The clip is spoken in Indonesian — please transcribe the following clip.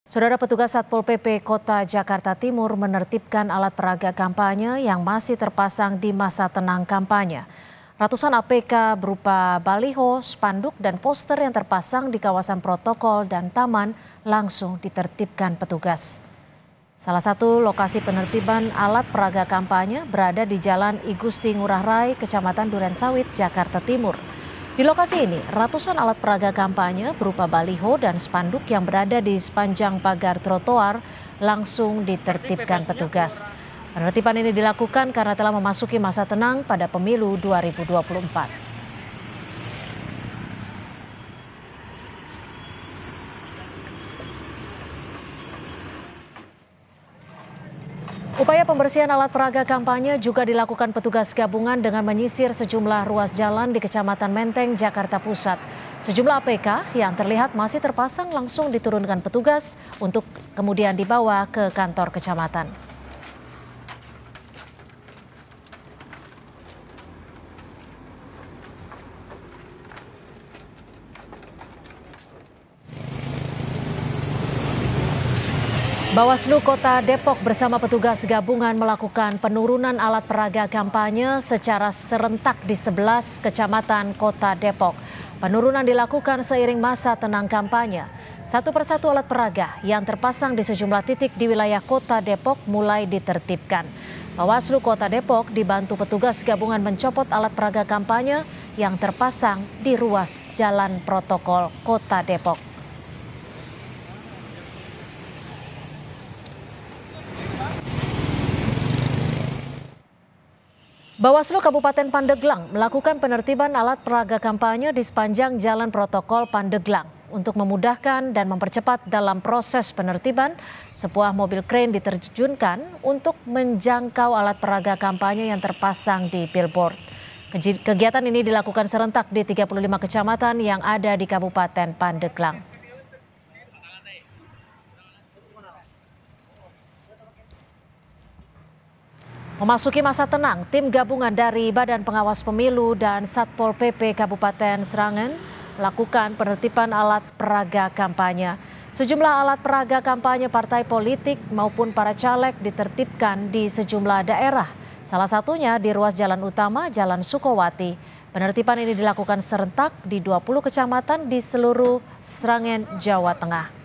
Saudara, petugas Satpol PP Kota Jakarta Timur menertibkan alat peraga kampanye yang masih terpasang di masa tenang kampanye. Ratusan APK berupa baliho, spanduk, dan poster yang terpasang di kawasan protokol dan taman langsung ditertibkan petugas. Salah satu lokasi penertiban alat peraga kampanye berada di Jalan I Gusti Ngurah Rai, Kecamatan Durensawit, Jakarta Timur. Di lokasi ini, ratusan alat peraga kampanye berupa baliho dan spanduk yang berada di sepanjang pagar trotoar langsung ditertibkan petugas. Penertiban ini dilakukan karena telah memasuki masa tenang pada pemilu 2024. Upaya pembersihan alat peraga kampanye juga dilakukan petugas gabungan dengan menyisir sejumlah ruas jalan di Kecamatan Menteng, Jakarta Pusat. Sejumlah APK yang terlihat masih terpasang langsung diturunkan petugas untuk kemudian dibawa ke kantor kecamatan. Bawaslu Kota Depok bersama petugas gabungan melakukan penurunan alat peraga kampanye secara serentak di 11 kecamatan Kota Depok. Penurunan dilakukan seiring masa tenang kampanye. Satu persatu alat peraga yang terpasang di sejumlah titik di wilayah Kota Depok mulai ditertibkan. Bawaslu Kota Depok dibantu petugas gabungan mencopot alat peraga kampanye yang terpasang di ruas jalan protokol Kota Depok. Bawaslu Kabupaten Pandeglang melakukan penertiban alat peraga kampanye di sepanjang jalan protokol Pandeglang. Untuk memudahkan dan mempercepat dalam proses penertiban, sebuah mobil krain diterjunkan untuk menjangkau alat peraga kampanye yang terpasang di billboard. Kegiatan ini dilakukan serentak di 35 kecamatan yang ada di Kabupaten Pandeglang. Memasuki masa tenang, tim gabungan dari Badan Pengawas Pemilu dan Satpol PP Kabupaten Sragen melakukan penertiban alat peraga kampanye. Sejumlah alat peraga kampanye partai politik maupun para caleg ditertibkan di sejumlah daerah. Salah satunya di ruas jalan utama Jalan Sukowati. Penertiban ini dilakukan serentak di 20 kecamatan di seluruh Sragen, Jawa Tengah.